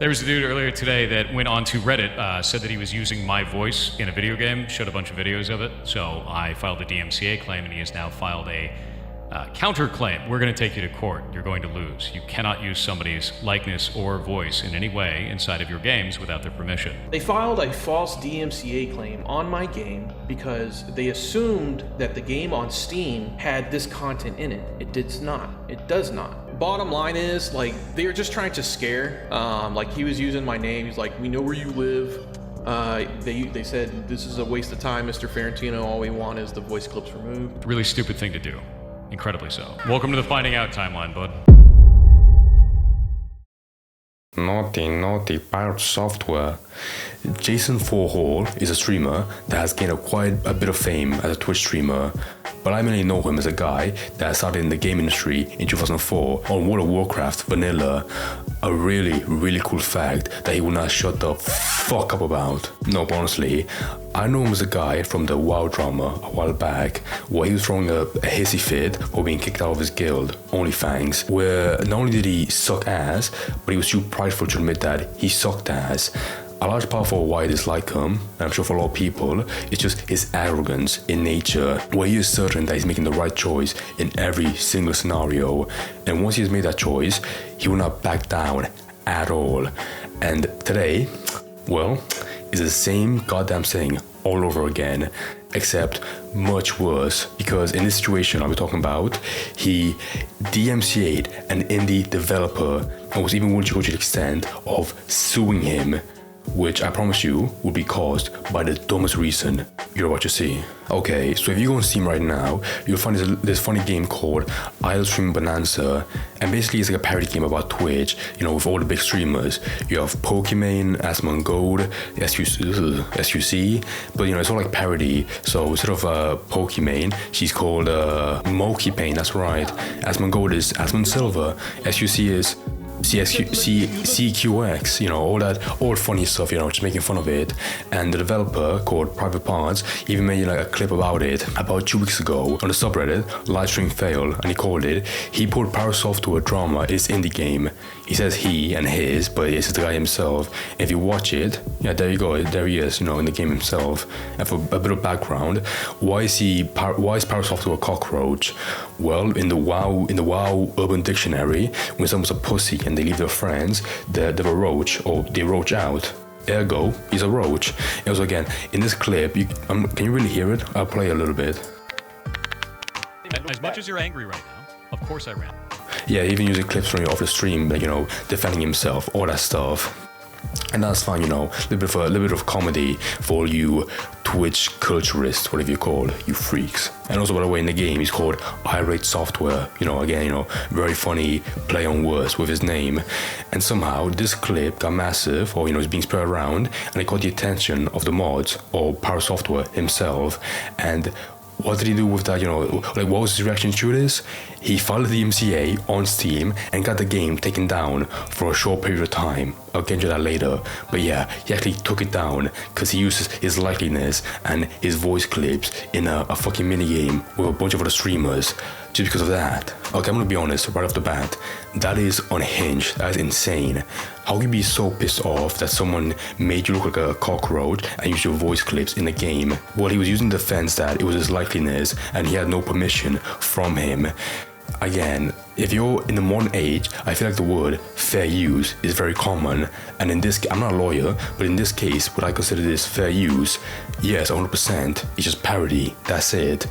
There was a dude earlier today that went onto Reddit, said that he was using my voice in a video game, showed a bunch of videos of it. So I filed a DMCA claim, and he has now filed a counterclaim. We're going to take you to court. You're going to lose. You cannot use somebody's likeness or voice in any way inside of your games without their permission. They filed a false DMCA claim on my game because they assumed that the game on Steam had this content in it. It does not. It does not. Bottom line is, like, they were just trying to scare. Like, he was using my name. He's like, we know where you live. They said, this is a waste of time, Mr. Ferentino. All we want is the voice clips removed. Really stupid thing to do. Incredibly so. Welcome to the Finding Out timeline, bud. Naughty pirate software. Jason Forhall is a streamer that has gained quite a bit of fame as a Twitch streamer, but I mainly know him as a guy that started in the game industry in 2004 on World of Warcraft Vanilla. A really cool fact that he will not shut the fuck up about. No, but honestly, I know him as a guy from the WoW drama a while back, where he was throwing a hissy fit for being kicked out of his guild, OnlyFangs, where not only did he suck ass, but he was too prideful to admit that he sucked ass. A large part for why I dislike him, and I'm sure for a lot of people, it's just his arrogance in nature, where he is certain that he's making the right choice in every single scenario, and once he's made that choice, he will not back down at all. And today, well, it's the same goddamn thing all over again, except much worse, because in this situation I'll be talking about, he DMCA'd an indie developer and was even willing to go to the extent of suing him, which I promise you will be caused by the dumbest reason you're about to see. Okay, so if you go on Steam right now, you'll find this funny game called Idle Stream Bonanza, and basically it's like a parody game about Twitch, you know, with all the big streamers. You have Pokimane, Asmongold, SUC, but you know, it's all like parody. So instead of Pokimane, she's called Mokipane, that's right. Asmongold is Asmon Silver, SUC is CQX, you know, all that old funny stuff, you know, just making fun of it. And the developer called Private Parts even made like a clip about it about 2 weeks ago on the subreddit livestream fail, and he called it "He put Power Software drama in his indie game." He says he and his, but it's the guy himself. And if you watch it, yeah, there you go, there he is, you know, in the game himself. And for a bit of background, why is Power Software a cockroach? Well, in the WoW Urban Dictionary, when someone's a pussy and they leave their friends, they're a roach, or they roach out. Ergo, he's a roach. And also again, in this clip, can you really hear it? I'll play a little bit. As much as you're angry right now, of course I ran. Yeah, even using clips from off the stream, like, you know, defending himself, all that stuff. And that's fine, you know, a little bit of comedy for all you Twitch culturists, whatever you call, you freaks. And also, by the way, in the game, he's called Irate Software. You know, again, you know, very funny play on words with his name. And somehow, this clip got massive, or, you know, it's being spread around, and it caught the attention of the mods, or Power Software himself. And what did he do with that, you know, like, what was his reaction to this? He filed the DMCA on Steam and got the game taken down for a short period of time. I'll get into that later. But yeah, he actually took it down because he uses his likeliness and his voice clips in a fucking minigame with a bunch of other streamers just because of that. Okay, I'm gonna be honest right off the bat. That is unhinged. That is insane. How can you be so pissed off that someone made you look like a cockroach and use your voice clips in the game? Well, he was using the defense that it was his likeliness and he had no permission from him. Again, if you're in the modern age, I feel like the word fair use is very common, and in this, I'm not a lawyer, but in this case, would I consider this fair use? Yes, 100%. It's just parody, that's it.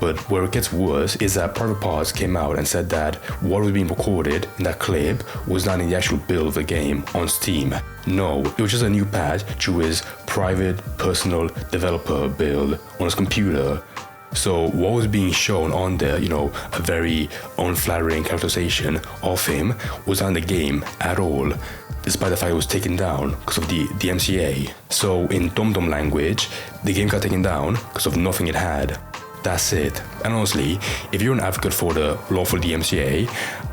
But where it gets worse is that Private Parts came out and said that what was being recorded in that clip was not in the actual build of the game on Steam. No, it was just a new patch to his private, personal developer build on his computer. So what was being shown on there, you know, a very unflattering characterization of him, was not in the game at all, despite the fact it was taken down because of the DMCA. So in dum-dum language, the game got taken down because of nothing it had. That's it. And honestly, if you're an advocate for the lawful DMCA,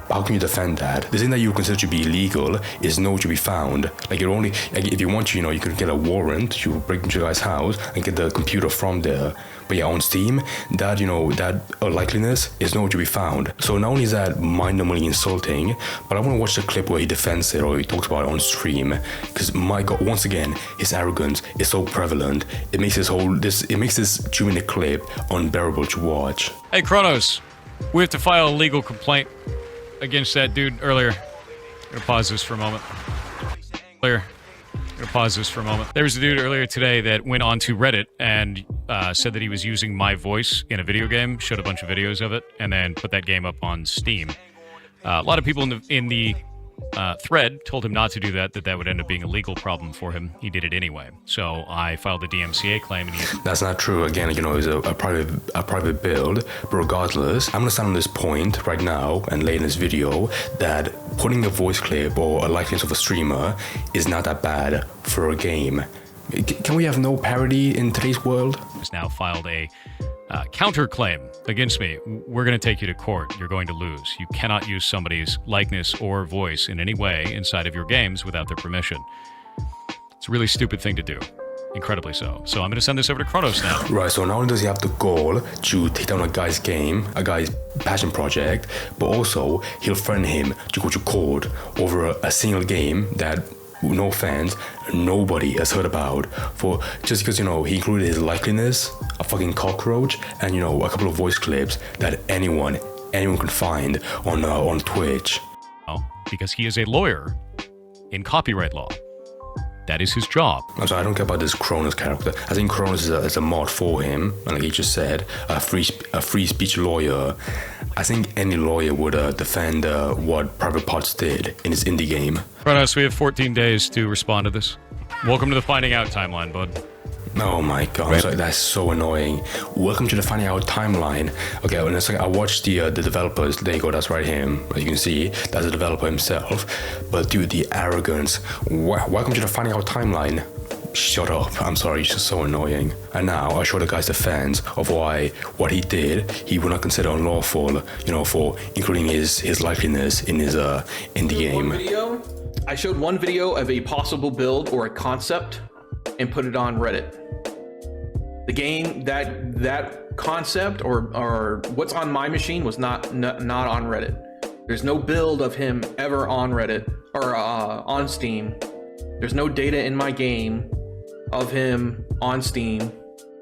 how can you defend that? The thing that you consider to be illegal is nowhere to be found. Like, you're only, like, if you want to, you can get a warrant, you break into the guy's house and get the computer from there. But yeah, on Steam, that, that likeliness is nowhere to be found. So not only is that mind-numbingly insulting, but I want to watch the clip where he defends it or he talks about it on stream. Because my God, once again, his arrogance is so prevalent. It makes this 2-minute clip unbearable to watch. Hey, Kronos, we have to file a legal complaint against that dude earlier. I'm gonna pause this for a moment. There was a dude earlier today that went onto Reddit and said that he was using my voice in a video game, showed a bunch of videos of it, and then put that game up on Steam. A lot of people in the thread told him not to do that, that would end up being a legal problem for him. He did it anyway. So I filed a DMCA claim, and That's not true. Again, it's a private build. But regardless, I'm gonna stand on this point right now and lay in this video that putting a voice clip or a likeness of a streamer is not that bad for a game. Can we have no parody in today's world? Has now filed a counterclaim against me. We're going to take you to court. You're going to lose. You cannot use somebody's likeness or voice in any way inside of your games without their permission. It's a really stupid thing to do. Incredibly so. So I'm going to send this over to Kronos now. Right, so not only does he have the goal to take down a guy's game, a guy's passion project, but also he'll threaten him to go to court over a single game that, no offense, nobody has heard about, for just because he included his likeliness, a fucking cockroach, and a couple of voice clips that anyone can find on Twitch. Because he is a lawyer in copyright law. That is his job. I'm sorry, I don't care about this Kronos character. I think Kronos is a mod for him, and like he just said, a free speech lawyer. I think any lawyer would defend what Private Parts did in his indie game. Kronos, we have 14 days to respond to this. Welcome to the Finding Out timeline, bud. Oh my God, right. Sorry, that's so annoying. Welcome to the Finding Out timeline. Okay, well, in a second, I watched the developers. There you go, that's right here. As you can see, that's the developer himself. But dude, the arrogance. Welcome to the Finding Out timeline. Shut up. I'm sorry, it's just so annoying. And now I show the guy's defense of why what he did, he would not consider unlawful, for including his likeliness in his in the game. I showed one video of a possible build or a concept and put it on Reddit. The game, that concept or what's on my machine was not on Reddit. There's no build of him ever on Reddit or on Steam. There's no data in my game of him on Steam.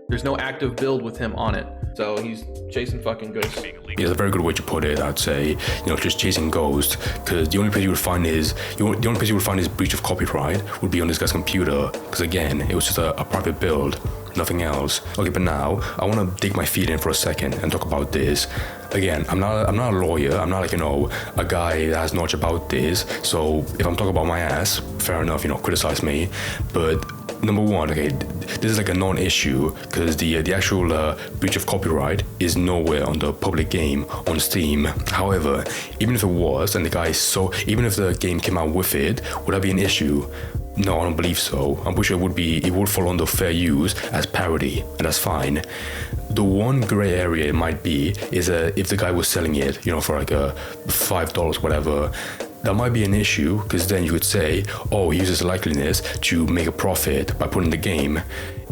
There's no active build with him on it. So he's chasing fucking ghosts. Yeah, that's a very good way to put it. I'd say, just chasing ghosts, because the only place you would find his breach of copyright would be on this guy's computer. Because again, it was just a private build, nothing else. Okay, but now I want to dig my feet in for a second and talk about this. Again, I'm not a lawyer. I'm not a guy that has knowledge about this. So if I'm talking about my ass, fair enough, criticize me. But number one, okay, this is like a non-issue because the actual breach of copyright is nowhere on the public game on Steam. However, even if it was, and even if the game came out with it, would that be an issue? No, I don't believe so. I'm pretty sure it would fall under fair use as parody, and that's fine. The one gray area it might be is if the guy was selling it, for like $5, whatever. That might be an issue, because then you could say, oh, he uses likeliness to make a profit by putting the game.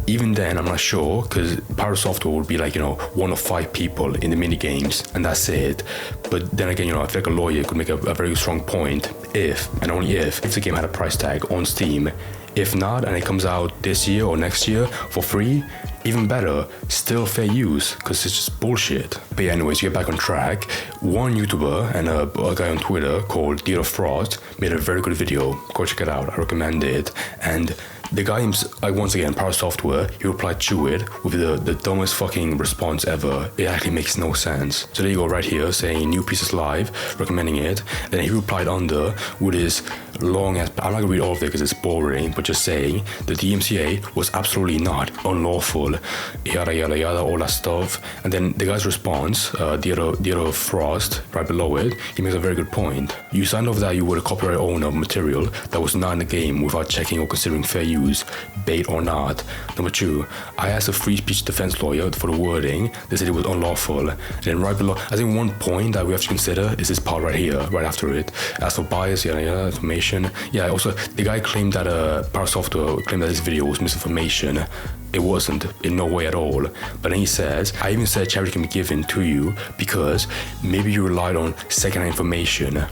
Even then, I'm not sure, because Pirate Software would be like, one of 5 people in the mini games, and that's it. But then again, I feel like a lawyer could make a very strong point if, and only if the game had a price tag on Steam. If not, and it comes out this year or next year for free, even better, still fair use, because it's just bullshit. But yeah, anyways, to get back on track, one YouTuber and a guy on Twitter called Deal of Frost made a very good video. Go check it out, I recommend it. And the guy, once again, Power Software, he replied to it with the dumbest fucking response ever. It actually makes no sense. So there you go, right here, saying new pieces live, recommending it. Then he replied under with his long ass. I'm not gonna read all of it because it's boring, but just saying the DMCA was absolutely not unlawful, yada yada yada, all that stuff. And then the guy's response, the other Frost, right below it, he makes a very good point. You signed off that you were the copyright owner of material that was not in the game without checking or considering fair use, bait or not. Number 2, I asked a free speech defense lawyer for the wording. They said it was unlawful. And then right below, I think one point that we have to consider is this part right here, right after it. As for bias, yada yada, information. Yeah, also the guy claimed that Power Software claimed that this video was misinformation. It wasn't, in no way at all. But then he says, I even said charity can be given to you because maybe you relied on secondhand information.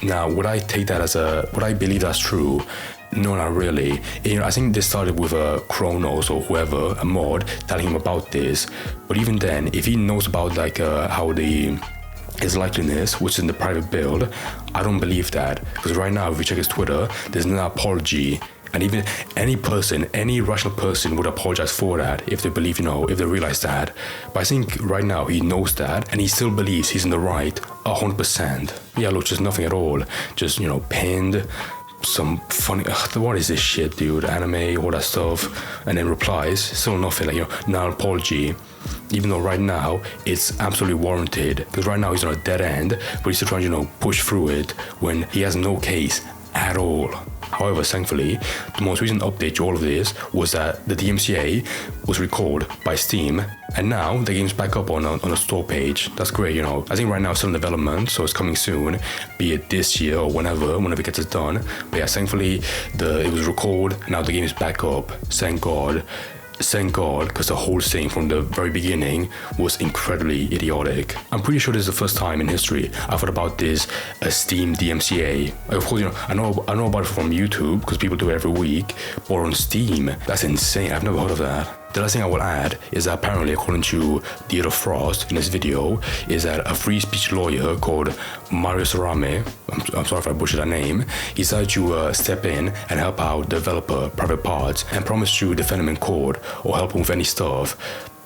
Now, would I take that as would I believe that's true? No, not really. I think this started with Kronos or whoever, a mod, telling him about this. But even then, if he knows about like how his likeliness, which is in the private build, I don't believe that. Because right now, if you check his Twitter, there's no apology. And even any person, any rational person would apologize for that if they believe, if they realize that. But I think right now he knows that and he still believes he's in the right 100%. Yeah, look, just nothing at all. Just, pinned some funny, what is this shit, dude? Anime, all that stuff. And then replies, still nothing, like, no apology. Even though right now it's absolutely warranted. Because right now he's on a dead end, but he's still trying to, push through it when he has no case at all. However, thankfully, the most recent update to all of this was that the DMCA was recalled by Steam, and now the game's back up on a store page. That's great, I think right now it's still in development, so it's coming soon, be it this year or whenever it gets it done. But yeah, thankfully, it was recalled, now the game is back up. Thank God. Thank God, because the whole thing from the very beginning was incredibly idiotic. I'm pretty sure this is the first time in history I've heard about this Steam DMCA. Of course, I know about it from YouTube because people do it every week, but on Steam, that's insane. I've never heard of that. The last thing I will add is that apparently, according to the other Frost in this video, is that a free speech lawyer called Mario Sarame, I'm sorry if I butchered that name, he decided to step in and help out the developer private parts and promised to defend him in court or help him with any stuff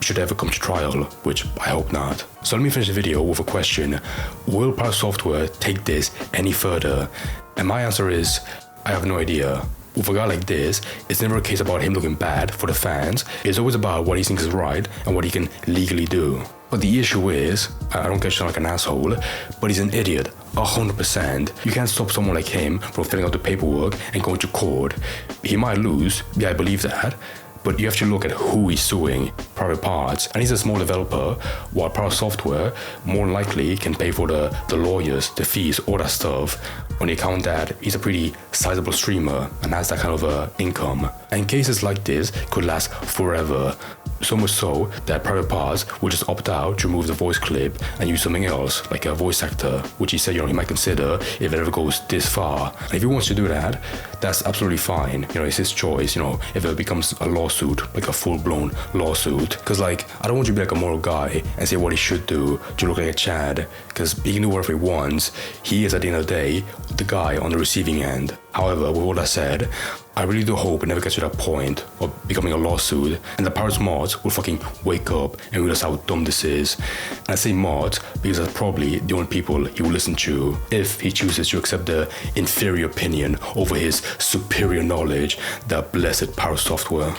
should it ever come to trial, which I hope not. So let me finish the video with a question. Will Power Software take this any further? And my answer is, I have no idea. With a guy like this, it's never a case about him looking bad for the fans. It's always about what he thinks is right and what he can legally do. But the issue is, I don't get to sound like an asshole, but he's an idiot, 100%. You can't stop someone like him from filling out the paperwork and going to court. He might lose, yeah, I believe that. But you have to look at who he's suing, private parts, and he's a small developer, while Power Software more than likely can pay for the lawyers, the fees, all that stuff, on the account that he's a pretty sizable streamer and has that kind of income. And cases like this could last forever. So much so that private parts will just opt out to remove the voice clip and use something else, like a voice actor, which he said he might consider if it ever goes this far. And if he wants to do that, that's absolutely fine. It's his choice, if it becomes a lawsuit, like a full-blown lawsuit. Because I don't want you to be like a moral guy and say what he should do to look like a Chad, because he can do whatever he wants. He is, at the end of the day, the guy on the receiving end. However, with all that said, I really do hope it never gets to that point of becoming a lawsuit and the Pirates mods will fucking wake up and realize how dumb this is. And I say mods because that's probably the only people he will listen to if he chooses to accept the inferior opinion over his superior knowledge, the blessed Power Software.